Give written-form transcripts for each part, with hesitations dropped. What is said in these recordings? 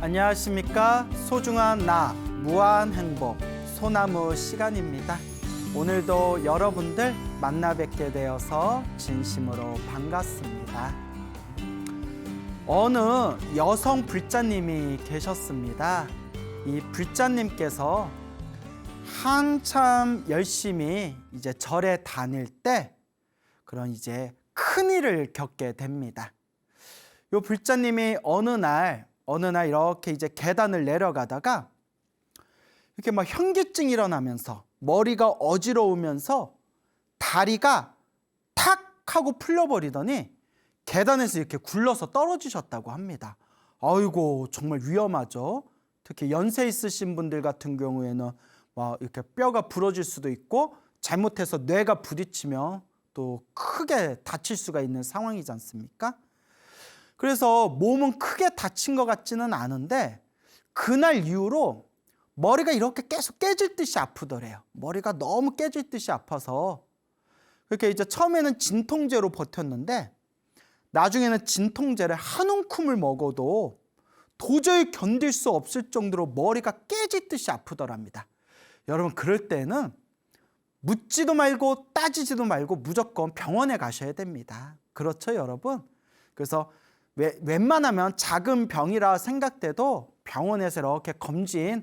안녕하십니까. 소중한 나 무한 행복 소나무 시간입니다. 오늘도 여러분들 만나 뵙게 되어서 진심으로 반갑습니다. 어느 여성 불자님이 계셨습니다. 이 불자님께서 한참 열심히 이제 절에 다닐 때 그런 이제 큰 일을 겪게 됩니다. 요 불자님이 어느 날 이렇게 이제 계단을 내려가다가 이렇게 막 현기증이 일어나면서 머리가 어지러우면서 다리가 탁 하고 풀려버리더니 계단에서 이렇게 굴러서 떨어지셨다고 합니다. 아이고, 정말 위험하죠. 특히 연세 있으신 분들 같은 경우에는 막 이렇게 뼈가 부러질 수도 있고 잘못해서 뇌가 부딪히면 또 크게 다칠 수가 있는 상황이지 않습니까? 그래서 몸은 크게 다친 것 같지는 않은데 그날 이후로 머리가 이렇게 계속 깨질 듯이 아프더래요. 머리가 너무 깨질 듯이 아파서 그렇게 이제 처음에는 진통제로 버텼는데 나중에는 진통제를 한 움큼을 먹어도 도저히 견딜 수 없을 정도로 머리가 깨질 듯이 아프더랍니다. 여러분, 그럴 때는 묻지도 말고 따지지도 말고 무조건 병원에 가셔야 됩니다. 그렇죠, 여러분? 그래서 웬만하면 작은 병이라 생각돼도 병원에서 이렇게 검진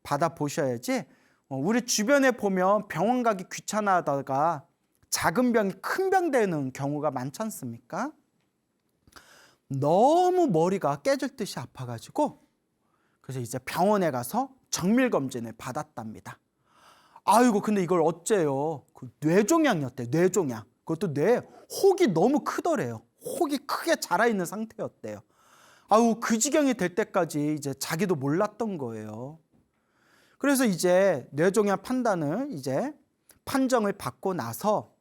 받아보셔야지, 우리 주변에 보면 병원 가기 귀찮아하다가 작은 병이 큰 병 되는 경우가 많지 않습니까? 너무 머리가 깨질 듯이 아파가지고 그래서 이제 병원에 가서 정밀검진을 받았답니다. 아이고, 근데 이걸 어째요? 뇌종양이었대요. 뇌종양. 그것도 뇌 혹이 너무 크더래요. 혹이 크게 자라있는 상태였대요. 아우, 그 지경이 될 때까지 이제 자기도 몰랐던 거예요. 그래서 이제 뇌종양 판정을 받고 나서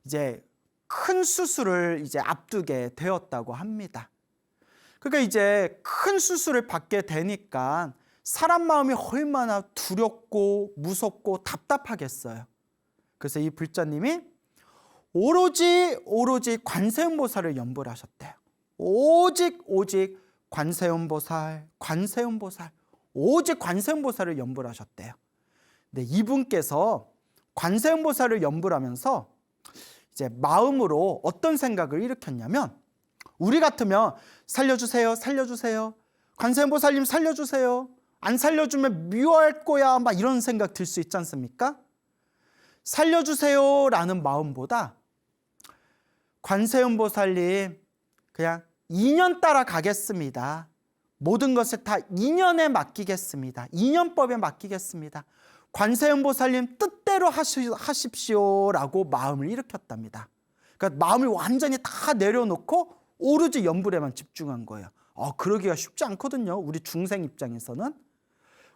이제 큰 수술을 이제 앞두게 되었다고 합니다. 그러니까 이제 큰 수술을 받게 되니까 사람 마음이 얼마나 두렵고 무섭고 답답하겠어요. 그래서 이 불자님이 오로지 관세음보살을 연불 하셨대요. 오직 관세음보살, 오직 관세음보살을 연불 하셨대요. 근데 이분께서 관세음보살을 연불하면서 이제 마음으로 어떤 생각을 일으켰냐면, 우리 같으면 살려주세요, 관세음보살님 살려주세요, 안 살려주면 미워할 거야, 막 이런 생각 들 수 있지 않습니까? 살려주세요라는 마음보다 관세음보살님 그냥 인연 따라 가겠습니다. 모든 것을 다 인연에 맡기겠습니다. 인연법에 맡기겠습니다. 관세음보살님 뜻대로 하십시오라고 마음을 일으켰답니다. 그러니까 마음을 완전히 다 내려놓고 오로지 연불에만 집중한 거예요. 그러기가 쉽지 않거든요. 우리 중생 입장에서는.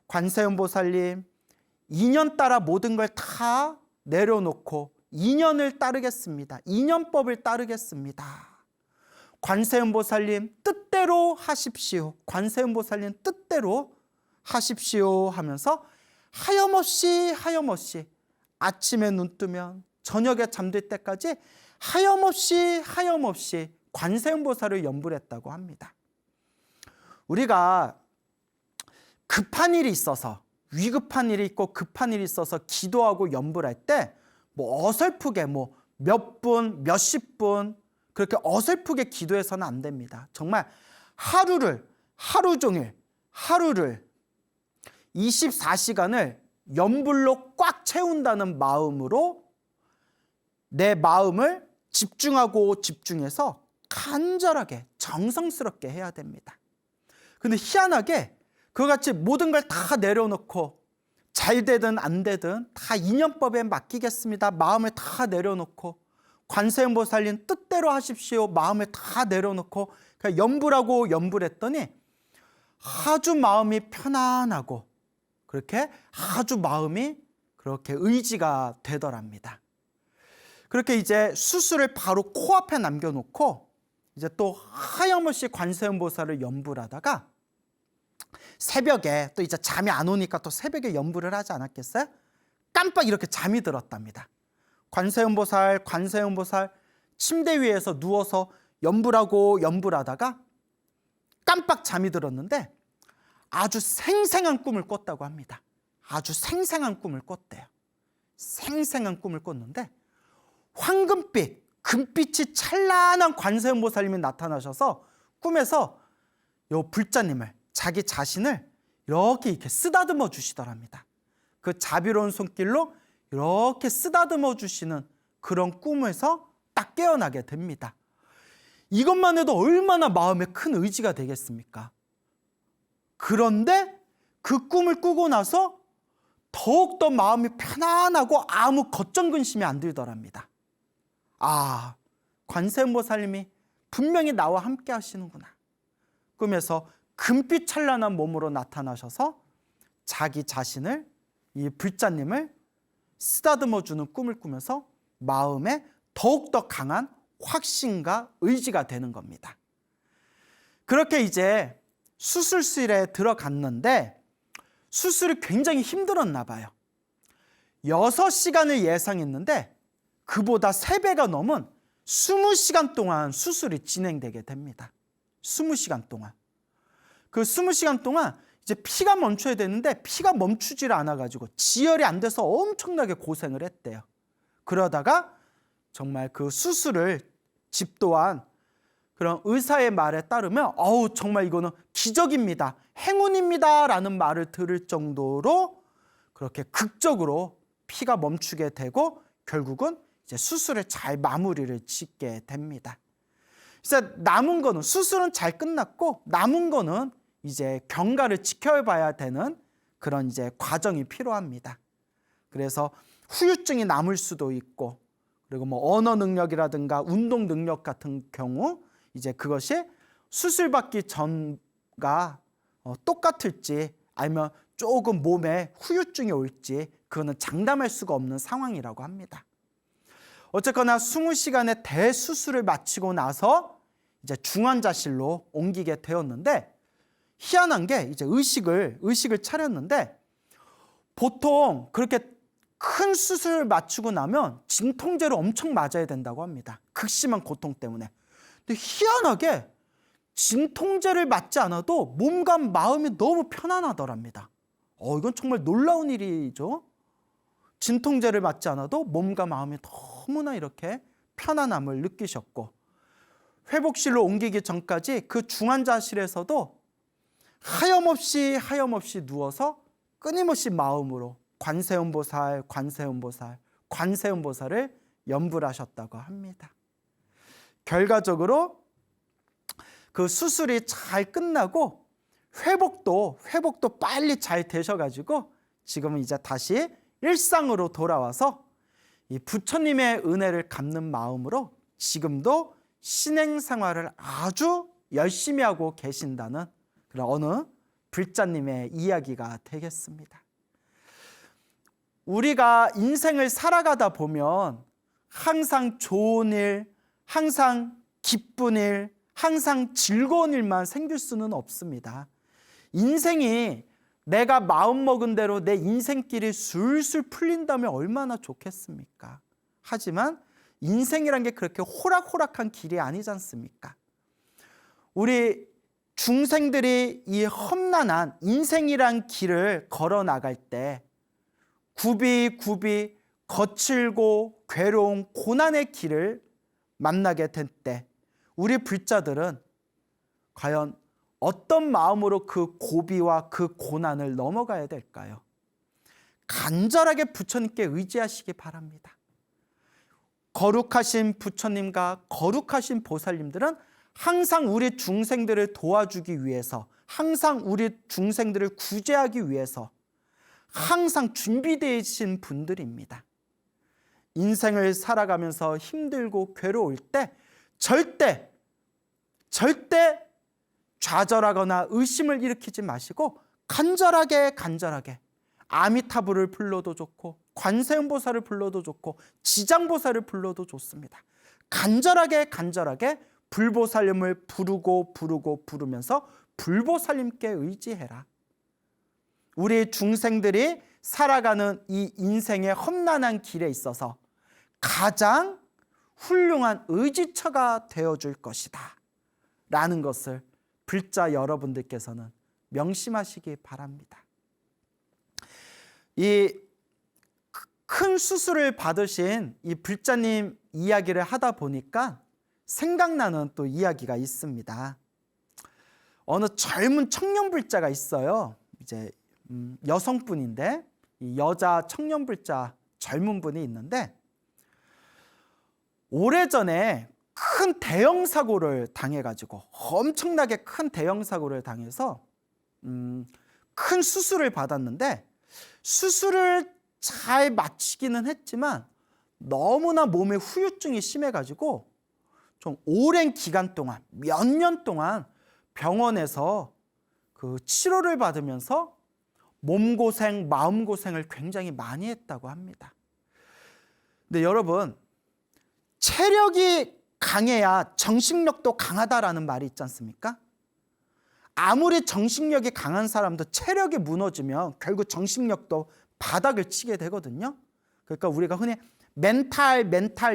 관세음보살님, 인연 따라 모든 걸 다 내려놓고 인연을 따르겠습니다. 인연법을 따르겠습니다. 관세음보살님 뜻대로 하십시오. 관세음보살님 뜻대로 하십시오 하면서 하염없이 아침에 눈 뜨면 저녁에 잠들 때까지 하염없이 관세음보살을 연불했다고 합니다. 우리가 급한 일이 있어서, 위급한 일이 있고 급한 일이 있어서 기도하고 연불할 때 어설프게 몇 분, 몇십 분 그렇게 어설프게 기도해서는 안 됩니다. 정말 하루 종일 24시간을 연불로 꽉 채운다는 마음으로 내 마음을 집중해서 간절하게 정성스럽게 해야 됩니다. 근데 희한하게 그같이 모든 걸 다 내려놓고 잘 되든 안 되든 다 인연법에 맡기겠습니다. 마음을 다 내려놓고 관세음보살님 뜻대로 하십시오. 마음을 다 내려놓고 그냥 연불했더니 아주 마음이 편안하고 그렇게 아주 마음이 그렇게 의지가 되더랍니다. 그렇게 이제 수술을 바로 코앞에 남겨놓고 이제 또 하염없이 관세음보살을 연불하다가 새벽에 또 이제 잠이 안 오니까 또 새벽에 연불을 하지 않았겠어요? 깜빡 이렇게 잠이 들었답니다. 관세음보살 침대 위에서 누워서 연불하다가 깜빡 잠이 들었는데 아주 생생한 꿈을 꿨다고 합니다. 아주 생생한 꿈을 꿨대요. 생생한 꿈을 꿨는데 황금빛, 금빛이 찬란한 관세음보살님이 나타나셔서 꿈에서 요 불자님을, 자기 자신을 이렇게 쓰다듬어 주시더랍니다. 그 자비로운 손길로 이렇게 쓰다듬어 주시는 그런 꿈에서 딱 깨어나게 됩니다. 이것만 해도 얼마나 마음에 큰 의지가 되겠습니까? 그런데 그 꿈을 꾸고 나서 더욱더 마음이 편안하고 아무 걱정 근심이 안 들더랍니다. 아, 관세음보살님이 분명히 나와 함께 하시는구나. 꿈에서 금빛 찬란한 몸으로 나타나셔서 자기 자신을, 이 불자님을 쓰다듬어 주는 꿈을 꾸면서 마음에 더욱더 강한 확신과 의지가 되는 겁니다. 그렇게 이제 수술실에 들어갔는데 수술이 굉장히 힘들었나 봐요. 6시간을 예상했는데 그보다 3배가 넘은 20시간 동안 수술이 진행되게 됩니다. 20시간 동안. 그 20시간 동안 이제 피가 멈춰야 되는데 피가 멈추지를 않아가지고 지혈이 안 돼서 엄청나게 고생을 했대요. 그러다가 정말 그 수술을 집도한 그런 의사의 말에 따르면 정말 이거는 기적입니다, 행운입니다 라는 말을 들을 정도로 그렇게 극적으로 피가 멈추게 되고 결국은 이제 수술을 잘 마무리를 짓게 됩니다. 그래서 남은 거는, 수술은 잘 끝났고 남은 거는 이제 경과를 지켜봐야 되는 그런 이제 과정이 필요합니다. 그래서 후유증이 남을 수도 있고, 그리고 뭐 언어 능력이라든가 운동 능력 같은 경우 이제 그것이 수술받기 전과 똑같을지 아니면 조금 몸에 후유증이 올지 그거는 장담할 수가 없는 상황이라고 합니다. 어쨌거나 20시간의 대수술을 마치고 나서 이제 중환자실로 옮기게 되었는데, 희한한 게 이제 의식을 차렸는데, 보통 그렇게 큰 수술을 마치고 나면 진통제를 엄청 맞아야 된다고 합니다. 극심한 고통 때문에. 근데 희한하게 진통제를 맞지 않아도 몸과 마음이 너무 편안하더랍니다. 이건 정말 놀라운 일이죠. 진통제를 맞지 않아도 몸과 마음이 너무나 이렇게 편안함을 느끼셨고, 회복실로 옮기기 전까지 그 중환자실에서도 하염없이 누워서 끊임없이 마음으로 관세음보살, 관세음보살, 관세음보살을 염불 하셨다고 합니다. 결과적으로 그 수술이 잘 끝나고 회복도 빨리 잘 되셔가지고 지금은 이제 다시 일상으로 돌아와서 이 부처님의 은혜를 갚는 마음으로 지금도 신행 생활을 아주 열심히 하고 계신다는 그런 어느 불자님의 이야기가 되겠습니다. 우리가 인생을 살아가다 보면 항상 좋은 일, 항상 기쁜 일, 항상 즐거운 일만 생길 수는 없습니다. 인생이 내가 마음먹은 대로 내 인생길이 술술 풀린다면 얼마나 좋겠습니까? 하지만 인생이란 게 그렇게 호락호락한 길이 아니지 않습니까? 우리 중생들이 이 험난한 인생이란 길을 걸어 나갈 때 굽이 거칠고 괴로운 고난의 길을 만나게 될 때 우리 불자들은 과연 어떤 마음으로 그 고비와 그 고난을 넘어가야 될까요? 간절하게 부처님께 의지하시기 바랍니다. 거룩하신 부처님과 거룩하신 보살님들은 항상 우리 중생들을 도와주기 위해서, 항상 우리 중생들을 구제하기 위해서 항상 준비되신 분들입니다. 인생을 살아가면서 힘들고 괴로울 때 절대 좌절하거나 의심을 일으키지 마시고 간절하게 아미타불을 불러도 좋고 관세음보살을 불러도 좋고 지장보살을 불러도 좋습니다. 간절하게 불보살님을 부르면서 불보살님께 의지해라. 우리 중생들이 살아가는 이 인생의 험난한 길에 있어서 가장 훌륭한 의지처가 되어줄 것이다 라는 것을 불자 여러분들께서는 명심하시기 바랍니다. 이 큰 수술을 받으신 이 불자님 이야기를 하다 보니까 생각나는 또 이야기가 있습니다. 어느 젊은 청년 불자가 있어요. 이제 여성분인데 이 여자 청년 불자 젊은 분이 있는데 오래전에 큰 대형 사고를 당해가지고 엄청나게 큰 대형 사고를 당해서 큰 수술을 받았는데 수술을 잘 마치기는 했지만 너무나 몸에 후유증이 심해가지고 좀 오랜 기간 동안 몇 년 동안 병원에서 그 치료를 받으면서 몸고생, 마음고생을 굉장히 많이 했다고 합니다. 근데 여러분, 체력이 강해야 정신력도 강하다라는 말이 있지 않습니까? 아무리 정신력이 강한 사람도 체력이 무너지면 결국 정신력도 바닥을 치게 되거든요. 그러니까 우리가 흔히 멘탈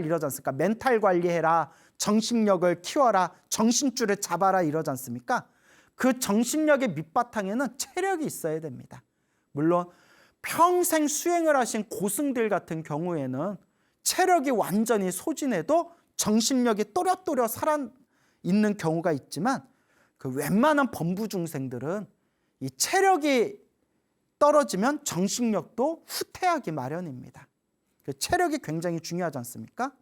이러지 않습니까? 멘탈 관리해라, 정신력을 키워라, 정신줄을 잡아라 이러지 않습니까? 그 정신력의 밑바탕에는 체력이 있어야 됩니다. 물론 평생 수행을 하신 고승들 같은 경우에는 체력이 완전히 소진해도 정신력이 또렷또렷 살아있는 경우가 있지만 그 웬만한 범부 중생들은 이 체력이 떨어지면 정신력도 후퇴하기 마련입니다. 체력이 굉장히 중요하지 않습니까?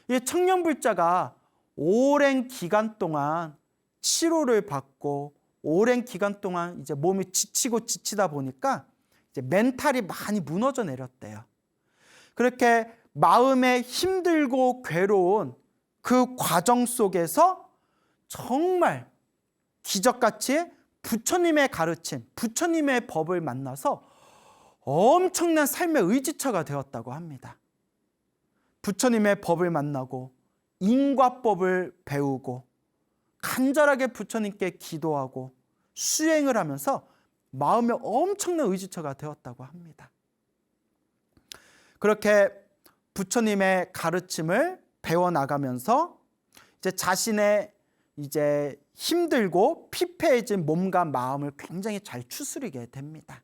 이 청년불자가 오랜 기간 동안 치료를 받고 오랜 기간 동안 이제 몸이 지치다 보니까 이제 멘탈이 많이 무너져 내렸대요. 그렇게 마음에 힘들고 괴로운 그 과정 속에서 정말 기적같이 부처님의 가르침, 부처님의 법을 만나서 엄청난 삶의 의지처가 되었다고 합니다. 부처님의 법을 만나고 인과법을 배우고 간절하게 부처님께 기도하고 수행을 하면서 마음에 엄청난 의지처가 되었다고 합니다. 그렇게 부처님의 가르침을 배워나가면서 이제 자신의 이제 힘들고 피폐해진 몸과 마음을 굉장히 잘 추스리게 됩니다.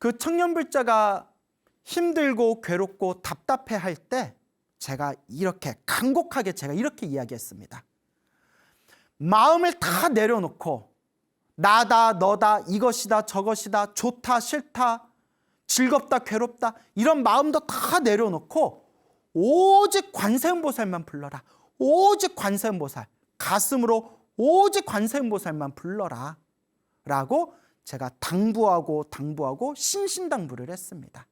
그 청년불자가 힘들고 괴롭고 답답해할 때 제가 이렇게 간곡하게 제가 이렇게 이야기했습니다. 마음을 다 내려놓고 나다 너다 이것이다 저것이다 좋다 싫다 즐겁다 괴롭다 이런 마음도 다 내려놓고 오직 관세음보살만 불러라. 오직 관세음보살. 가슴으로 오직 관세음보살만 불러라 라고 제가 당부하고 신신당부를 했습니다.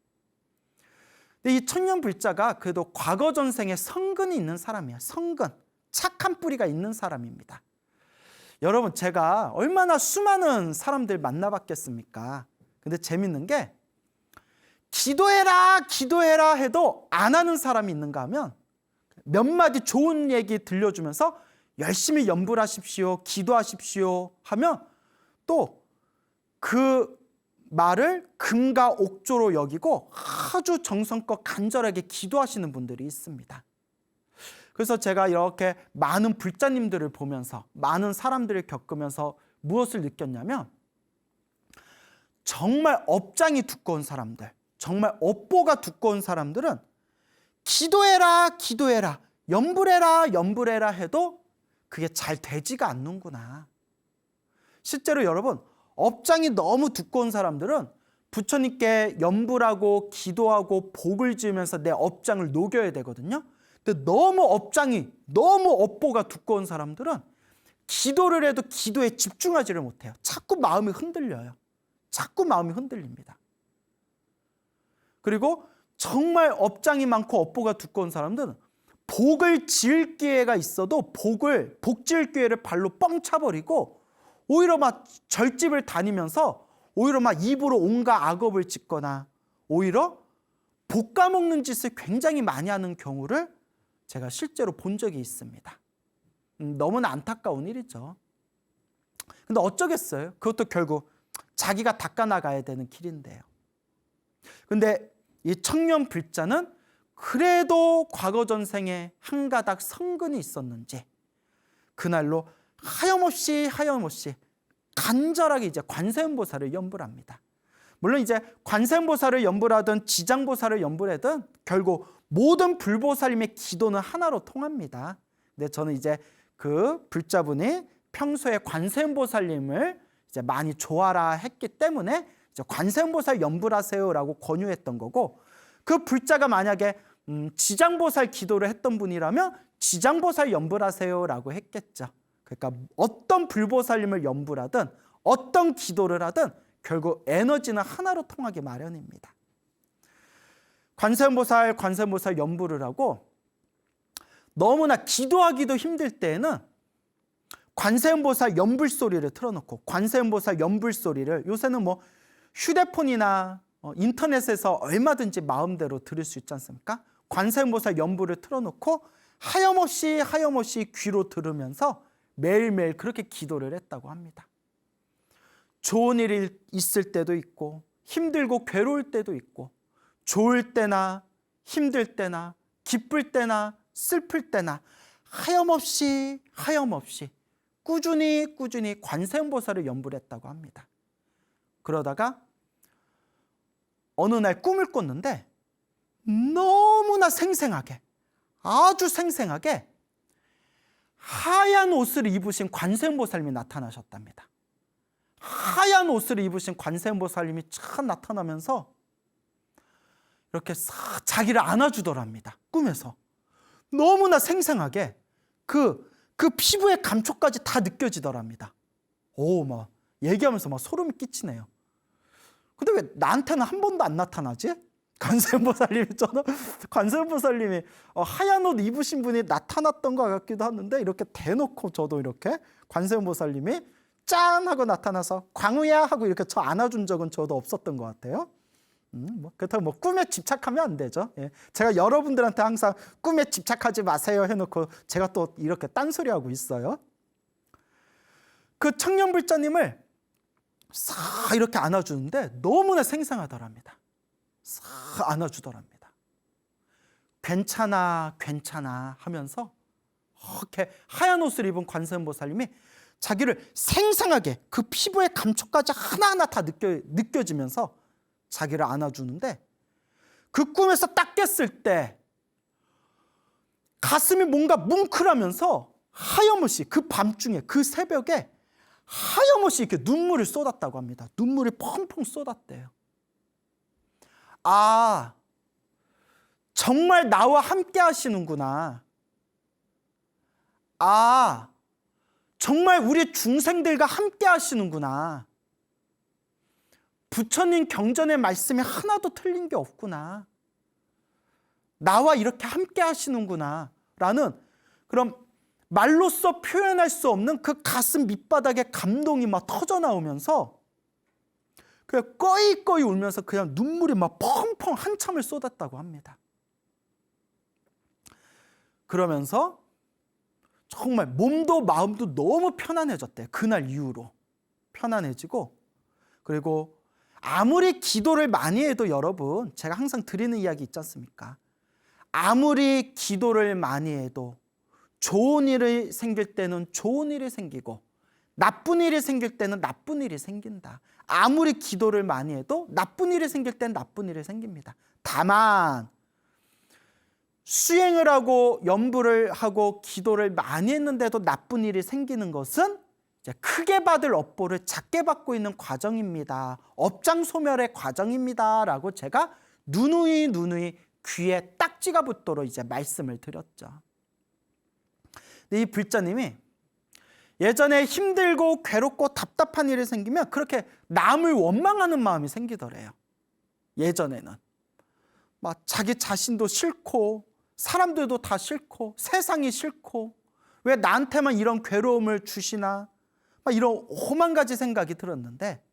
근데 이 청년불자가 그래도 과거 전생에 성근이 있는 사람이에요. 성근, 착한 뿌리가 있는 사람입니다. 여러분, 제가 얼마나 수많은 사람들 만나봤겠습니까? 근데 재밌는 게 기도해라 해도 안 하는 사람이 있는가 하면 몇 마디 좋은 얘기 들려주면서 열심히 염불하십시오, 기도하십시오 하면 또 그 말을 금과 옥조로 여기고 아주 정성껏 간절하게 기도하시는 분들이 있습니다. 그래서 제가 이렇게 많은 불자님들을 보면서 많은 사람들을 겪으면서 무엇을 느꼈냐면 정말 업장이 두꺼운 사람들, 정말 업보가 두꺼운 사람들은 기도해라 염불해라 해도 그게 잘 되지가 않는구나. 실제로 여러분, 업장이 너무 두꺼운 사람들은 부처님께 염불하고 기도하고 복을 지으면서 내 업장을 녹여야 되거든요. 근데 너무 업보가 두꺼운 사람들은 기도를 해도 기도에 집중하지를 못해요. 자꾸 마음이 흔들려요. 자꾸 마음이 흔들립니다. 그리고 정말 업장이 많고 업보가 두꺼운 사람들은 복을 지을 기회가 있어도 복 지을 기회를 발로 뻥 차버리고 오히려 막 절집을 다니면서 오히려 막 입으로 온갖 악업을 짓거나 오히려 복 까먹는 짓을 굉장히 많이 하는 경우를 제가 실제로 본 적이 있습니다. 너무나 안타까운 일이죠. 근데 어쩌겠어요. 그것도 결국 자기가 닦아나가야 되는 길인데요. 근데 이 청년 불자는 그래도 과거 전생에 한 가닥 성근이 있었는지 그날로 하염없이 간절하게 이제 관세음보살을 염불 합니다. 물론 이제 관세음보살을 염불하든 지장보살을 염불하든 결국 모든 불보살님의 기도는 하나로 통합니다. 근데 저는 이제 그 불자분이 평소에 관세음보살님을 이제 많이 좋아라 했기 때문에 이제 관세음보살 염불하세요라고 권유했던 거고, 그 불자가 만약에 지장보살 기도를 했던 분이라면 지장보살 염불하세요라고 했겠죠. 그러니까 어떤 불보살님을 염불하든 어떤 기도를 하든 결국 에너지는 하나로 통하기 마련입니다. 관세음보살 염불을 하고, 너무나 기도하기도 힘들 때에는 관세음보살 염불 소리를 틀어놓고, 관세음보살 염불 소리를 요새는 뭐 휴대폰이나 인터넷에서 얼마든지 마음대로 들을 수 있지 않습니까? 관세음보살 염불을 틀어놓고 하염없이 귀로 들으면서 매일매일 그렇게 기도를 했다고 합니다. 좋은 일이 있을 때도 있고 힘들고 괴로울 때도 있고, 좋을 때나 힘들 때나 기쁠 때나 슬플 때나 하염없이 꾸준히 관세음보살을 염불했다고 합니다. 그러다가 어느 날 꿈을 꿨는데 너무나 생생하게, 아주 생생하게 하얀 옷을 입으신 관세음보살님이 나타나셨답니다. 하얀 옷을 입으신 관세음보살님이 참 나타나면서 이렇게 싹 자기를 안아주더랍니다. 꿈에서 너무나 생생하게 그 피부의 감촉까지 다 느껴지더랍니다. 막 얘기하면서 막 소름이 끼치네요. 근데 왜 나한테는 한 번도 안 나타나지? 관세음보살님이 하얀 옷 입으신 분이 나타났던 것 같기도 하는데, 이렇게 대놓고 저도 이렇게 관세음보살님이 짠 하고 나타나서 광우야 하고 이렇게 저 안아준 적은 저도 없었던 것 같아요. 그렇다고 뭐 꿈에 집착하면 안 되죠. 예. 제가 여러분들한테 항상 꿈에 집착하지 마세요 해놓고 제가 또 이렇게 딴소리하고 있어요. 그 청년불자님을 싹 이렇게 안아주는데 너무나 생생하더랍니다. 싹 안아주더랍니다. 괜찮아 하면서 이렇게 하얀 옷을 입은 관세음보살님이 자기를 생생하게 그 피부의 감촉까지 하나하나 다 느껴지면서 자기를 안아주는데, 그 꿈에서 딱 깼을 때 가슴이 뭔가 뭉클하면서 하염없이 그 밤중에 그 새벽에 하염없이 이렇게 눈물을 쏟았다고 합니다. 눈물이 펑펑 쏟았대요. 아, 정말 나와 함께 하시는구나. 아, 정말 우리 중생들과 함께 하시는구나. 부처님 경전의 말씀이 하나도 틀린 게 없구나. 나와 이렇게 함께 하시는구나 라는 그런 말로써 표현할 수 없는 그 가슴 밑바닥에 감동이 막 터져 나오면서 그냥 꺼이꺼이 울면서 그냥 눈물이 막 펑펑 한참을 쏟았다고 합니다. 그러면서 정말 몸도 마음도 너무 편안해졌대요. 그날 이후로 편안해지고, 그리고 아무리 기도를 많이 해도 여러분, 제가 항상 드리는 이야기 있지 않습니까? 아무리 기도를 많이 해도 좋은 일이 생길 때는 좋은 일이 생기고 나쁜 일이 생길 때는 나쁜 일이 생긴다. 아무리 기도를 많이 해도 나쁜 일이 생길 때는 나쁜 일이 생깁니다. 다만 수행을 하고 염불을 하고 기도를 많이 했는데도 나쁜 일이 생기는 것은 이제 크게 받을 업보를 작게 받고 있는 과정입니다. 업장소멸의 과정입니다 라고 제가 누누이 귀에 딱지가 붙도록 이제 말씀을 드렸죠. 근데 이 불자님이 예전에 힘들고 괴롭고 답답한 일이 생기면 그렇게 남을 원망하는 마음이 생기더래요. 예전에는 막 자기 자신도 싫고 사람들도 다 싫고 세상이 싫고 왜 나한테만 이런 괴로움을 주시나, 막 이런 오만 가지 생각이 들었는데,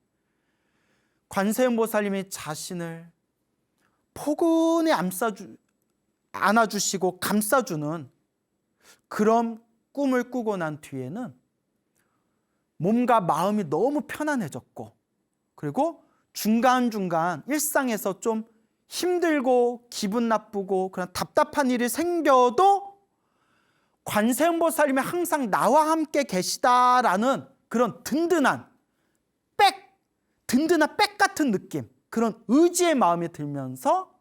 관세음보살님이 자신을 포근히 안아주시고 감싸주는 그런 꿈을 꾸고 난 뒤에는 몸과 마음이 너무 편안해졌고, 그리고 중간중간 일상에서 좀 힘들고 기분 나쁘고 그런 답답한 일이 생겨도 관세음보살님이 항상 나와 함께 계시다라는 그런 든든한 든든한 백 같은 느낌, 그런 의지의 마음이 들면서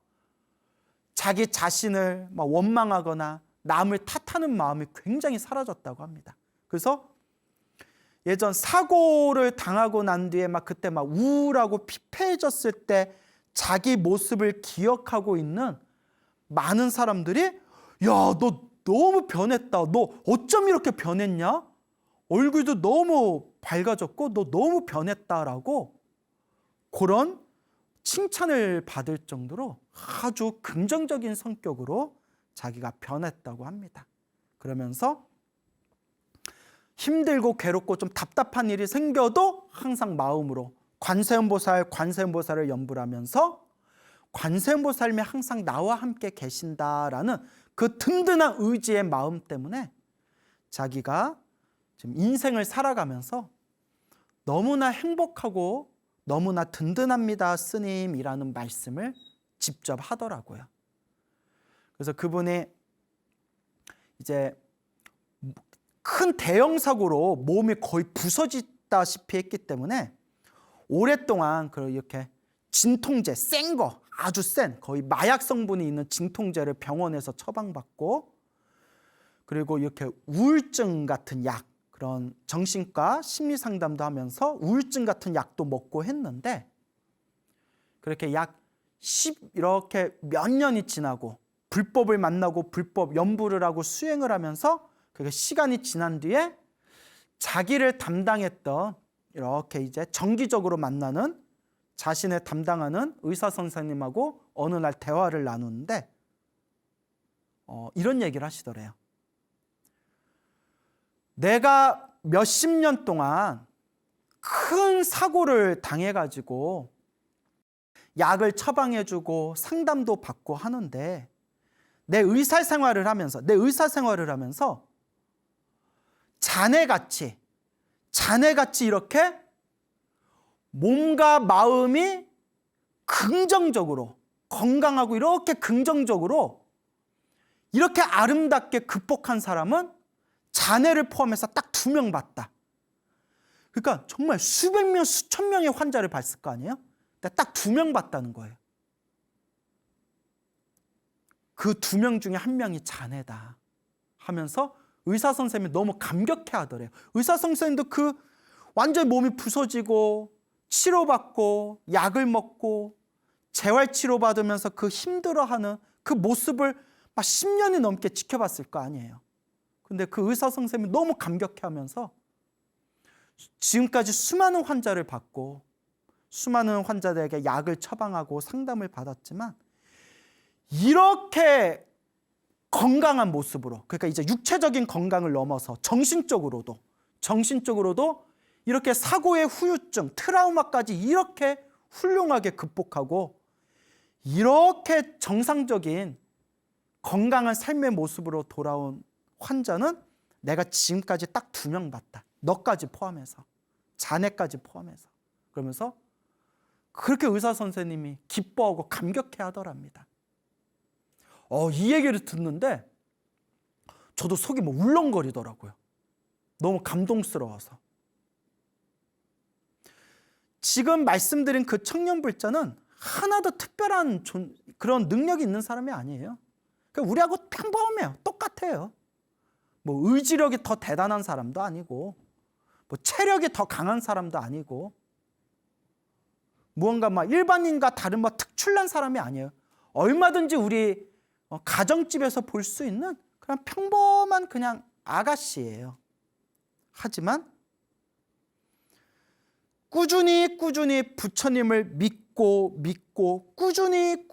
자기 자신을 막 원망하거나 남을 탓하는 마음이 굉장히 사라졌다고 합니다. 그래서 예전 사고를 당하고 난 뒤에 막 그때 막 우울하고 피폐해졌을 때 자기 모습을 기억하고 있는 많은 사람들이, 야, 너 너무 변했다. 너 어쩜 이렇게 변했냐? 얼굴도 너무 밝아졌고 너 너무 변했다라고 그런 칭찬을 받을 정도로 아주 긍정적인 성격으로 자기가 변했다고 합니다. 그러면서 힘들고 괴롭고 좀 답답한 일이 생겨도 항상 마음으로 관세음보살을 염불 하면서 관세음보살님이 항상 나와 함께 계신다라는 그 든든한 의지의 마음 때문에 자기가 지금 인생을 살아가면서 너무나 행복하고 너무나 든든합니다, 스님이라는 말씀을 직접 하더라고요. 그래서 그분이 이제 큰 대형 사고로 몸이 거의 부서지다시피 했기 때문에 오랫동안 이렇게 진통제, 센 거, 아주 센 거의 마약 성분이 있는 진통제를 병원에서 처방받고, 그리고 이렇게 우울증 같은 약, 그런 정신과 심리 상담도 하면서 우울증 같은 약도 먹고 했는데, 그렇게 이렇게 몇 년이 지나고 불법을 만나고 불법 연부를 하고 수행을 하면서 그 시간이 지난 뒤에 자기를 담당했던, 이렇게 이제 정기적으로 만나는 자신을 담당하는 의사 선생님하고 어느 날 대화를 나누는데 이런 얘기를 하시더래요. 내가 몇십 년 동안 큰 사고를 당해가지고 약을 처방해주고 상담도 받고 하는데 내 의사 생활을 하면서 자네같이 이렇게 몸과 마음이 긍정적으로 건강하고 이렇게 긍정적으로 이렇게 아름답게 극복한 사람은 자네를 포함해서 딱 2명 봤다. 그러니까 정말 수백 명, 수천 명의 환자를 봤을 거 아니에요? 근데 딱 2명 봤다는 거예요. 그 2명 중에 1명이 자네다 하면서 의사 선생님이 너무 감격해 하더래요. 의사 선생님도 그 완전히 몸이 부서지고 치료받고 약을 먹고 재활치료 받으면서 그 힘들어하는 그 모습을 막 10년이 넘게 지켜봤을 거 아니에요. 근데 그 의사 선생님이 너무 감격해 하면서 지금까지 수많은 환자를 받고 수많은 환자들에게 약을 처방하고 상담을 받았지만 이렇게 건강한 모습으로, 그러니까 이제 육체적인 건강을 넘어서 정신적으로도 이렇게 사고의 후유증, 트라우마까지 이렇게 훌륭하게 극복하고 이렇게 정상적인 건강한 삶의 모습으로 돌아온 환자는 내가 지금까지 딱 2명 봤다. 너까지 포함해서, 자네까지 포함해서. 그러면서 그렇게 의사 선생님이 기뻐하고 감격해 하더랍니다. 이 얘기를 듣는데 저도 속이 뭐 울렁거리더라고요. 너무 감동스러워서. 지금 말씀드린 그 청년불자는 하나도 특별한 그런 능력이 있는 사람이 아니에요. 그러니까 우리하고 평범해요. 똑같아요. 뭐 의지력이 더 대단한 사람도 아니고 뭐 체력이 더 강한 사람도 아니고 무언가 막 일반인과 다른 뭐 특출난 사람이 아니에요. 얼마든지 우리 가정집에서 볼 수 있는 그냥 평범한 그냥 아가씨예요. 하지만 꾸준히 부처님을 믿고 꾸준히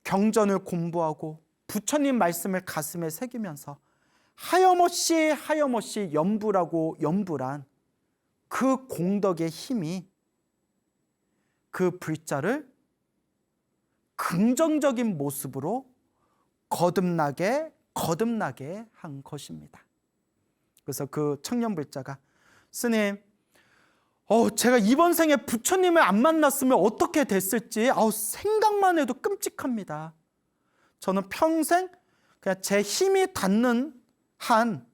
경전을 공부하고 부처님 말씀을 가슴에 새기면서 하염없이 연불한 그 공덕의 힘이 그 불자를 긍정적인 모습으로 거듭나게 한 것입니다. 그래서 그 청년불자가 스님, 제가 이번 생에 부처님을 안 만났으면 어떻게 됐을지 생각만 해도 끔찍합니다. 저는 평생 그냥 제 힘이 닿는 한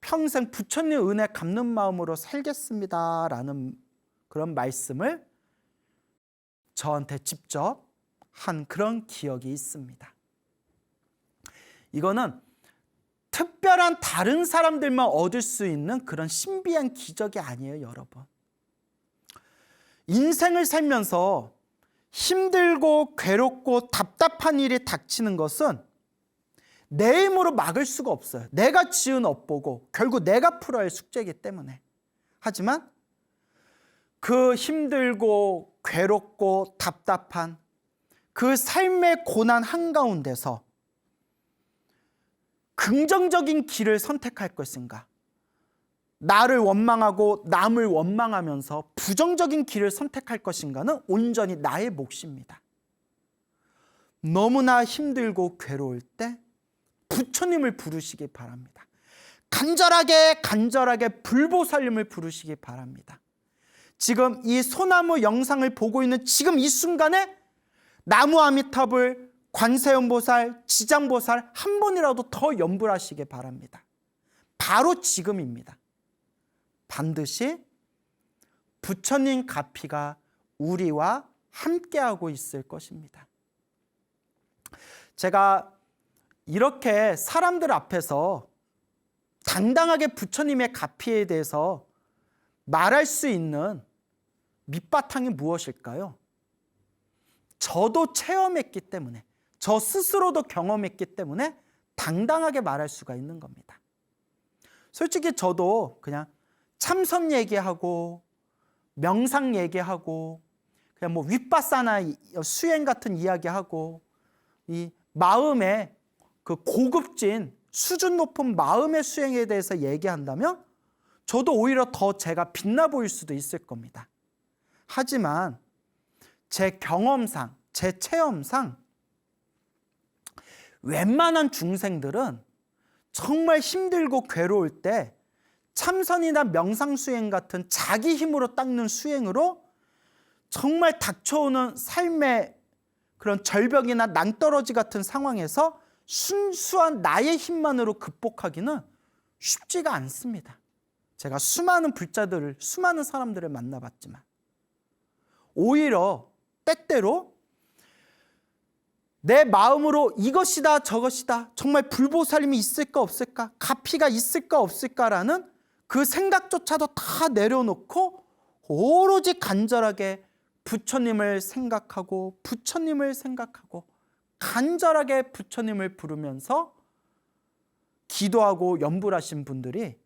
평생 부처님 은혜 갚는 마음으로 살겠습니다 라는 그런 말씀을 저한테 직접 한 그런 기억이 있습니다. 이거는 특별한 다른 사람들만 얻을 수 있는 그런 신비한 기적이 아니에요, 여러분. 인생을 살면서 힘들고 괴롭고 답답한 일이 닥치는 것은 내 힘으로 막을 수가 없어요. 내가 지은 업보고 결국 내가 풀어야 할 숙제이기 때문에. 하지만 그 힘들고 괴롭고 답답한 그 삶의 고난 한가운데서 긍정적인 길을 선택할 것인가, 나를 원망하고 남을 원망하면서 부정적인 길을 선택할 것인가는 온전히 나의 몫입니다. 너무나 힘들고 괴로울 때 부처님을 부르시기 바랍니다. 간절하게 불보살님을 부르시기 바랍니다. 지금 이 소나무 영상을 보고 있는 지금 이 순간에 나무 아미타불, 관세음보살, 지장보살 한 번이라도 더 염불하시기 바랍니다. 바로 지금입니다. 반드시 부처님 가피가 우리와 함께하고 있을 것입니다. 제가 이렇게 사람들 앞에서 당당하게 부처님의 가피에 대해서 말할 수 있는 밑바탕이 무엇일까요? 저도 체험했기 때문에, 저 스스로도 경험했기 때문에 당당하게 말할 수가 있는 겁니다. 솔직히 저도 그냥 참선 얘기하고 명상 얘기하고 그냥 뭐 윗바사나 수행 같은 이야기하고 이 마음의 그 고급진 수준 높은 마음의 수행에 대해서 얘기한다면 저도 오히려 더 제가 빛나 보일 수도 있을 겁니다. 하지만 제 경험상, 제 체험상 웬만한 중생들은 정말 힘들고 괴로울 때 참선이나 명상수행 같은 자기 힘으로 닦는 수행으로 정말 닥쳐오는 삶의 그런 절벽이나 낭떠러지 같은 상황에서 순수한 나의 힘만으로 극복하기는 쉽지가 않습니다. 제가 수많은 불자들을, 수많은 사람들을 만나봤지만 오히려 때때로 내 마음으로 이것이다 저것이다, 정말 불보살님이 있을까 없을까, 가피가 있을까 없을까라는 그 생각조차도 다 내려놓고 오로지 간절하게 부처님을 생각하고 간절하게 부처님을 부르면서 기도하고 염불하신 분들이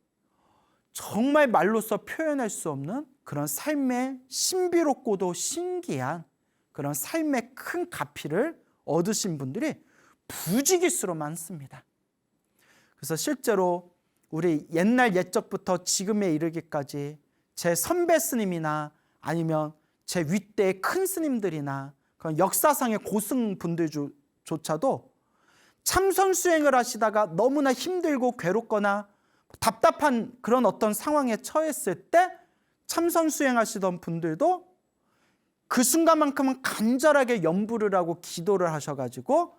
정말 말로써 표현할 수 없는 그런 삶의 신비롭고도 신기한 그런 삶의 큰 가피를 얻으신 분들이 부지기수로 많습니다. 그래서 실제로 우리 옛날 옛적부터 지금에 이르기까지 제 선배 스님이나 아니면 제 윗대의 큰 스님들이나 그런 역사상의 고승분들조차도 참선 수행을 하시다가 너무나 힘들고 괴롭거나 답답한 그런 어떤 상황에 처했을 때 참선 수행하시던 분들도 그 순간만큼은 간절하게 염불을 하고 기도를 하셔가지고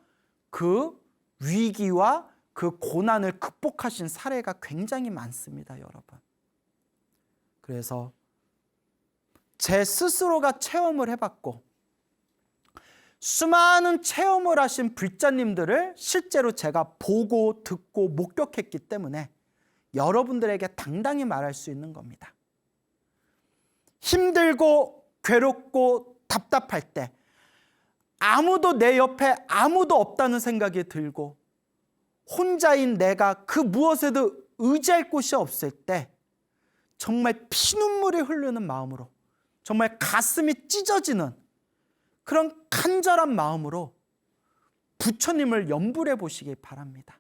그 위기와 그 고난을 극복하신 사례가 굉장히 많습니다, 여러분. 그래서 제 스스로가 체험을 해봤고 수많은 체험을 하신 불자님들을 실제로 제가 보고 듣고 목격했기 때문에 여러분들에게 당당히 말할 수 있는 겁니다. 힘들고 괴롭고 답답할 때 아무도 내 옆에 아무도 없다는 생각이 들고 혼자인 내가 그 무엇에도 의지할 곳이 없을 때 정말 피눈물이 흐르는 마음으로, 정말 가슴이 찢어지는 그런 간절한 마음으로 부처님을 염불해 보시기 바랍니다.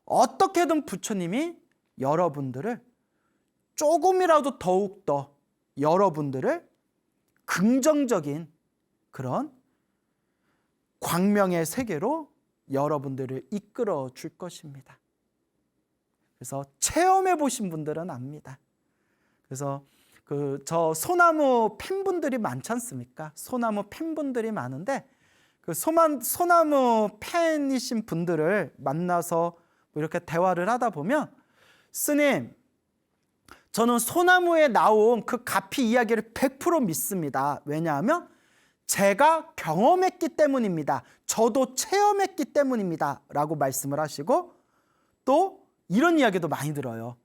어떻게든 부처님이 여러분들을 조금이라도 더욱더 여러분들을 긍정적인 그런 광명의 세계로 여러분들을 이끌어 줄 것입니다. 그래서 체험해 보신 분들은 압니다. 그래서 저 소나무 팬분들이 많지 않습니까? 소나무 팬분들이 많은데 그 소나무 팬이신 분들을 만나서 이렇게 대화를 하다 보면 스님, 저는 소나무에 나온 그 가피 이야기를 100% 믿습니다. 왜냐하면 제가 경험했기 때문입니다. 저도 체험했기 때문입니다. 라고 말씀을 하시고 또 이런 이야기도 많이 들어요.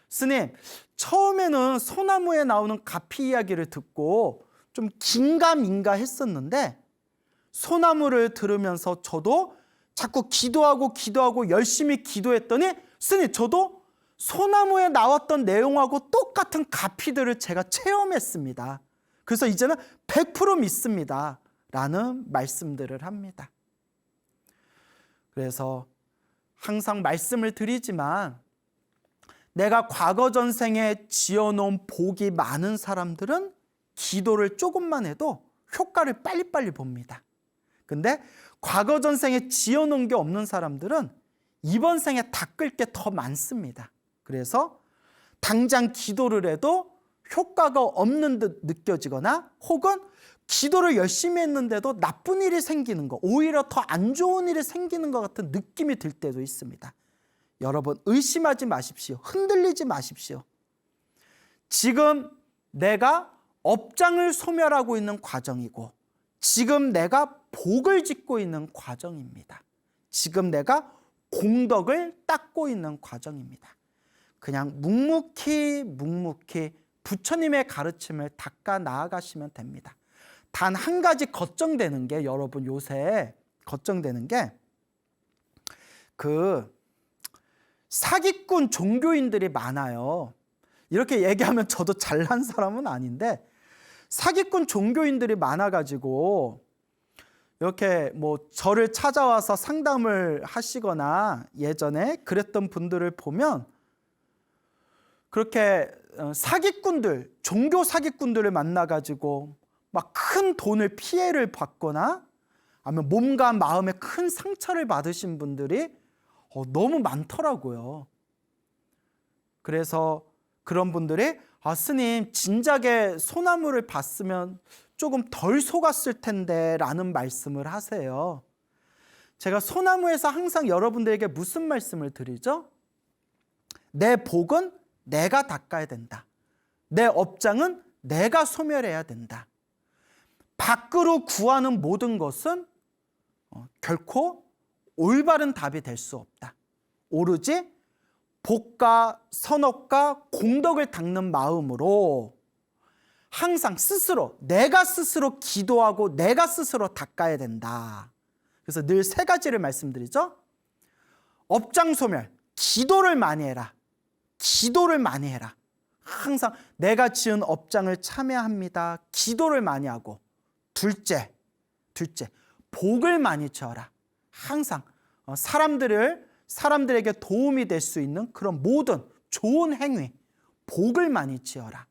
스님, 처음에는 소나무에 나오는 가피 이야기를 듣고 좀 긴가민가 했었는데 소나무를 들으면서 저도 자꾸 기도하고 열심히 기도했더니 스님, 저도 소나무에 나왔던 내용하고 똑같은 가피들을 제가 체험했습니다. 그래서 이제는 100% 믿습니다. 라는 말씀들을 합니다. 그래서 항상 말씀을 드리지만 내가 과거 전생에 지어놓은 복이 많은 사람들은 기도를 조금만 해도 효과를 빨리빨리 봅니다. 근데 과거 전생에 지어놓은 게 없는 사람들은 이번 생에 닦을 게 더 많습니다. 그래서 당장 기도를 해도 효과가 없는 듯 느껴지거나 혹은 기도를 열심히 했는데도 나쁜 일이 생기는 거, 오히려 더 안 좋은 일이 생기는 것 같은 느낌이 들 때도 있습니다. 여러분, 의심하지 마십시오. 흔들리지 마십시오. 지금 내가 업장을 소멸하고 있는 과정이고 지금 내가 복을 짓고 있는 과정입니다. 지금 내가 공덕을 닦고 있는 과정입니다. 그냥 묵묵히 부처님의 가르침을 닦아 나아가시면 됩니다. 단 한 가지 걱정되는 게, 여러분 요새 걱정되는 게 그 사기꾼 종교인들이 많아요. 이렇게 얘기하면 저도 잘난 사람은 아닌데 사기꾼 종교인들이 많아가지고 이렇게 뭐 저를 찾아와서 상담을 하시거나 예전에 그랬던 분들을 보면 그렇게 사기꾼들, 종교 사기꾼들을 만나가지고 막 큰 돈을 피해를 받거나 아니면 몸과 마음에 큰 상처를 받으신 분들이 너무 많더라고요. 그래서 그런 분들이 스님 진작에 소나무를 봤으면 조금 덜 속았을 텐데 라는 말씀을 하세요. 제가 소나무에서 항상 여러분들에게 무슨 말씀을 드리죠? 내 복은 내가 닦아야 된다. 내 업장은 내가 소멸해야 된다. 밖으로 구하는 모든 것은 결코 올바른 답이 될 수 없다. 오로지 복과 선업과 공덕을 닦는 마음으로 항상 스스로, 내가 스스로 기도하고 내가 스스로 닦아야 된다. 그래서 늘 세 가지를 말씀드리죠. 업장 소멸, 기도를 많이 해라. 기도를 많이 해라. 항상 내가 지은 업장을 참여합니다. 기도를 많이 하고 둘째, 복을 많이 지어라. 항상 사람들에게 도움이 될 수 있는 그런 모든 좋은 행위, 복을 많이 지어라.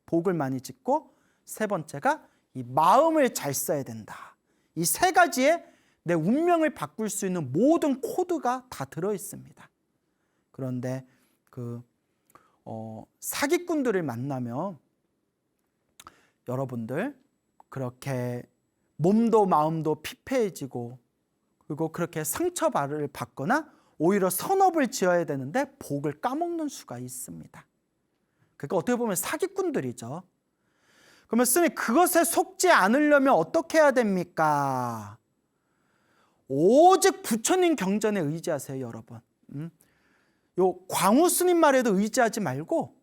복을 많이 짓고 세 번째가 이 마음을 잘 써야 된다. 이 세 가지에 내 운명을 바꿀 수 있는 모든 코드가 다 들어 있습니다. 그런데 사기꾼들을 만나면 여러분들 그렇게 몸도 마음도 피폐해지고 그리고 그렇게 상처를 받거나 오히려 선업을 지어야 되는데 복을 까먹는 수가 있습니다. 그러니까 어떻게 보면 사기꾼들이죠. 그러면 스님, 그것에 속지 않으려면 어떻게 해야 됩니까? 오직 부처님 경전에 의지하세요, 여러분. 요 광우 스님 말에도 의지하지 말고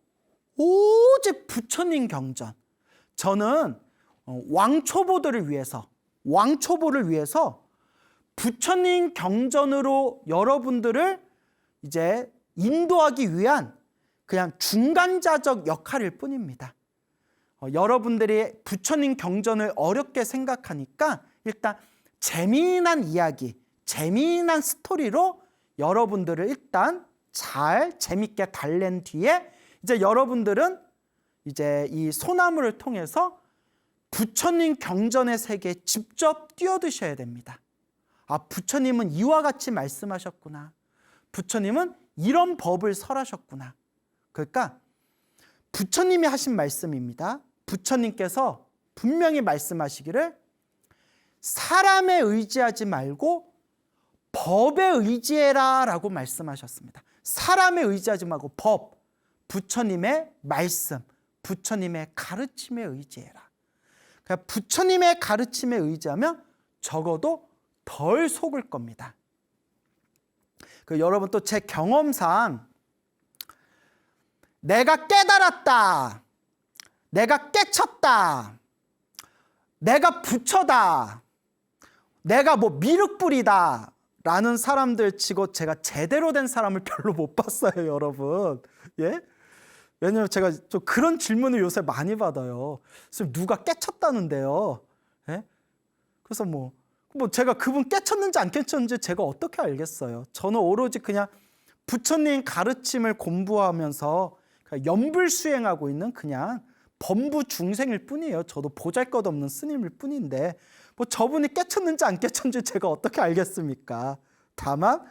오직 부처님 경전. 저는 왕초보를 위해서 부처님 경전으로 여러분들을 이제 인도하기 위한 그냥 중간자적 역할일 뿐입니다. 여러분들이 부처님 경전을 어렵게 생각하니까 일단 재미난 이야기, 재미난 스토리로 여러분들을 일단 잘 재밌게 달랜 뒤에 이제 여러분들은 이제 이 소나무를 통해서 부처님 경전의 세계에 직접 뛰어드셔야 됩니다. 부처님은 이와 같이 말씀하셨구나. 부처님은 이런 법을 설하셨구나. 그러니까 부처님이 하신 말씀입니다. 부처님께서 분명히 말씀하시기를 사람에 의지하지 말고 법에 의지해라 라고 말씀하셨습니다. 사람에 의지하지 말고 부처님의 말씀, 부처님의 가르침에 의지해라. 그러니까 부처님의 가르침에 의지하면 적어도 덜 속을 겁니다. 여러분 또 제 경험상 내가 깨달았다, 내가 깨쳤다, 내가 부처다, 내가 뭐 미륵불이다 라는 사람들 치고 제가 제대로 된 사람을 별로 못 봤어요, 여러분. 예? 왜냐면 제가 좀 그런 질문을 요새 많이 받아요. 선생님, 누가 깨쳤다는데요? 예? 그래서 뭐 제가 그분 깨쳤는지 안 깨쳤는지 제가 어떻게 알겠어요? 저는 오로지 그냥 부처님 가르침을 공부하면서 연불 수행하고 있는 그냥 범부 중생일 뿐이에요. 저도 보잘것없는 스님일 뿐인데 뭐 저분이 깨쳤는지 안 깨쳤는지 제가 어떻게 알겠습니까? 다만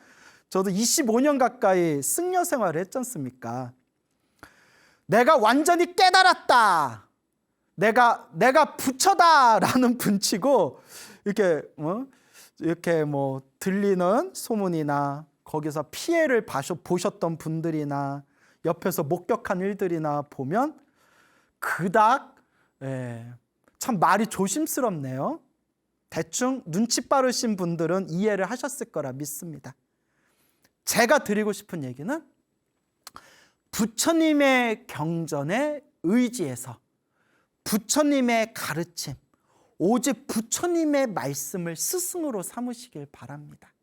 저도 25년 가까이 승려 생활을 했지 않습니까? 내가 완전히 깨달았다, 내가 부처다라는 분치고 이렇게 뭐 들리는 소문이나 거기서 피해를 보셨던 분들이나 옆에서 목격한 일들이나 보면 그닥 참 말이 조심스럽네요. 대충 눈치 빠르신 분들은 이해를 하셨을 거라 믿습니다. 제가 드리고 싶은 얘기는 부처님의 경전에 의지해서 부처님의 가르침, 오직 부처님의 말씀을 스승으로 삼으시길 바랍니다.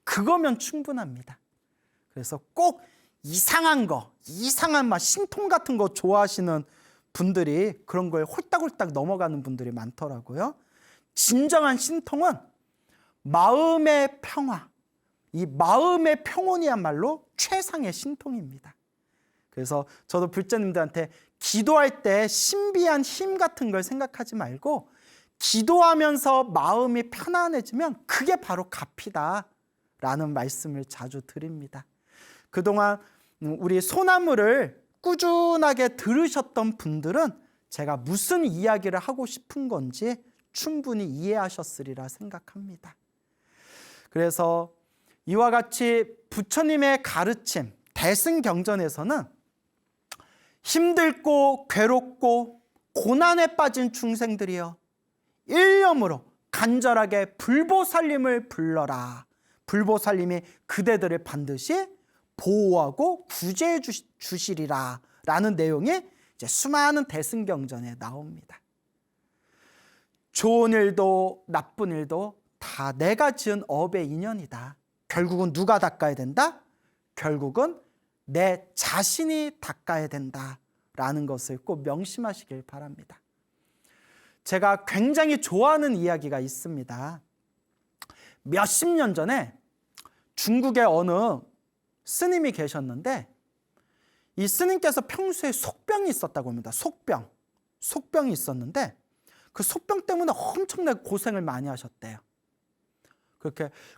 그거면 충분합니다. 그래서 꼭 이상한 막 신통 같은 거 좋아하시는 분들이 그런 거에 홀딱홀딱 넘어가는 분들이 많더라고요. 진정한 신통은 마음의 평화, 이 마음의 평온이야말로 최상의 신통입니다. 그래서 저도 불자님들한테 기도할 때 신비한 힘 같은 걸 생각하지 말고 기도하면서 마음이 편안해지면 그게 바로 가피다라는 말씀을 자주 드립니다. 그동안 우리 소나무를 꾸준하게 들으셨던 분들은 제가 무슨 이야기를 하고 싶은 건지 충분히 이해하셨으리라 생각합니다. 그래서 이와 같이 부처님의 가르침, 대승경전에서는 힘들고 괴롭고 고난에 빠진 중생들이여 일념으로 간절하게 불보살님을 불러라. 불보살님이 그대들을 반드시 보호하고 구제해 주시리라 라는 내용이 이제 수많은 대승경전에 나옵니다. 좋은 일도 나쁜 일도 다 내가 지은 업의 인연이다. 결국은 누가 닦아야 된다? 결국은 내 자신이 닦아야 된다라는 것을 꼭 명심하시길 바랍니다. 제가 굉장히 좋아하는 이야기가 있습니다. 몇십 년 전에 중국의 어느 스님이 계셨는데 이 스님께서 평소에 속병이 있었다고 합니다. 속병이 있었는데 그 속병 때문에 엄청나게 고생을 많이 하셨대요.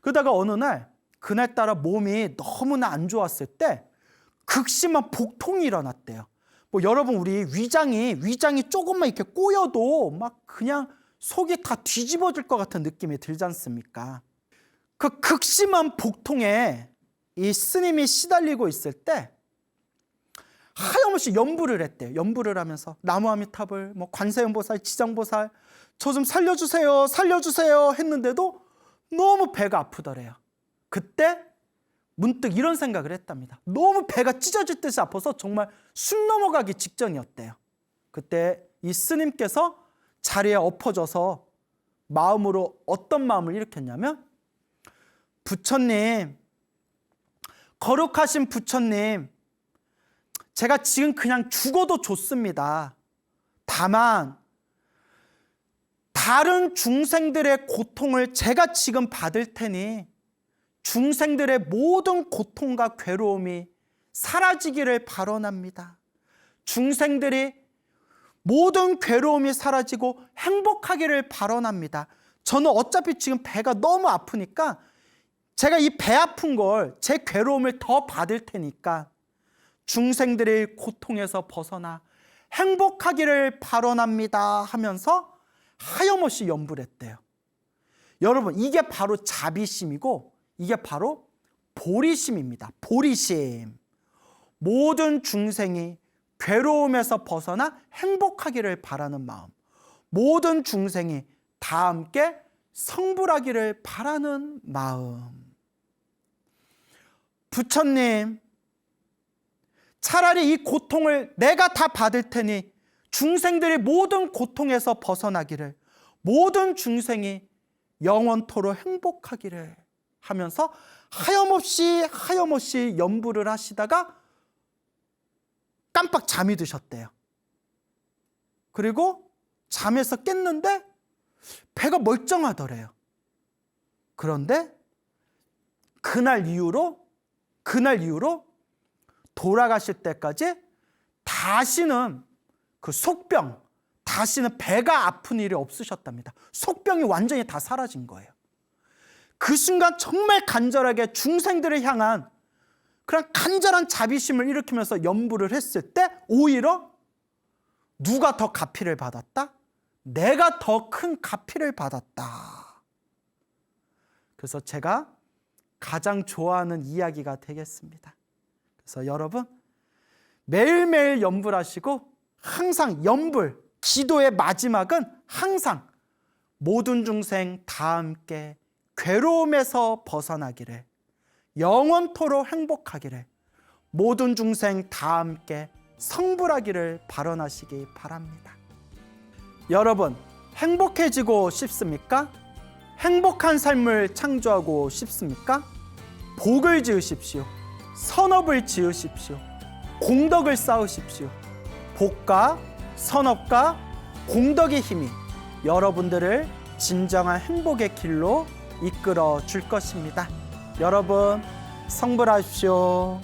그러다가 어느 날 그날따라 몸이 너무나 안 좋았을 때 극심한 복통이 일어났대요. 뭐 여러분 우리 위장이 조금만 이렇게 꼬여도 막 그냥 속이 다 뒤집어질 것 같은 느낌이 들지 않습니까? 그 극심한 복통에 이 스님이 시달리고 있을 때 하염없이 연부를 했대요. 연부를 하면서 나무아미탑을 뭐 관세음보살, 지장보살 저 좀 살려주세요 했는데도 너무 배가 아프더래요. 그때 문득 이런 생각을 했답니다. 너무 배가 찢어질 듯이 아파서 정말 숨 넘어가기 직전이었대요. 그때 이 스님께서 자리에 엎어져서 마음으로 어떤 마음을 일으켰냐면 부처님, 거룩하신 부처님, 제가 지금 그냥 죽어도 좋습니다. 다만 다른 중생들의 고통을 제가 지금 받을 테니 중생들의 모든 고통과 괴로움이 사라지기를 바라옵니다. 중생들이 모든 괴로움이 사라지고 행복하기를 바라옵니다. 저는 어차피 지금 배가 너무 아프니까 제가 이 배 아픈 걸 제 괴로움을 더 받을 테니까 중생들의 고통에서 벗어나 행복하기를 바라옵니다 하면서 하염없이 연부를 했대요. 여러분 이게 바로 자비심이고 이게 바로 보리심입니다. 보리심. 모든 중생이 괴로움에서 벗어나 행복하기를 바라는 마음, 모든 중생이 다 함께 성불하기를 바라는 마음. 부처님, 차라리 이 고통을 내가 다 받을 테니 중생들이 모든 고통에서 벗어나기를, 모든 중생이 영원토록 행복하기를 하면서 하염없이 연부를 하시다가 깜빡 잠이 드셨대요. 그리고 잠에서 깼는데 배가 멀쩡하더래요. 그런데 그날 이후로 돌아가실 때까지 다시는 그 속병, 다시는 배가 아픈 일이 없으셨답니다. 속병이 완전히 다 사라진 거예요. 그 순간 정말 간절하게 중생들을 향한 그런 간절한 자비심을 일으키면서 연부를 했을 때 오히려 누가 더 가피를 받았다? 내가 더 큰 가피를 받았다. 그래서 제가 가장 좋아하는 이야기가 되겠습니다. 그래서 여러분, 매일매일 연불 하시고 항상 연불, 기도의 마지막은 항상 모든 중생 다 함께 괴로움에서 벗어나기를, 영원토록 행복하기를, 모든 중생 다 함께 성불하기를 발언하시기 바랍니다. 여러분, 행복해지고 싶습니까? 행복한 삶을 창조하고 싶습니까? 복을 지으십시오. 선업을 지으십시오. 공덕을 쌓으십시오. 복과 선업과 공덕의 힘이 여러분들을 진정한 행복의 길로 이끌어 줄 것입니다. 여러분, 성불하십시오.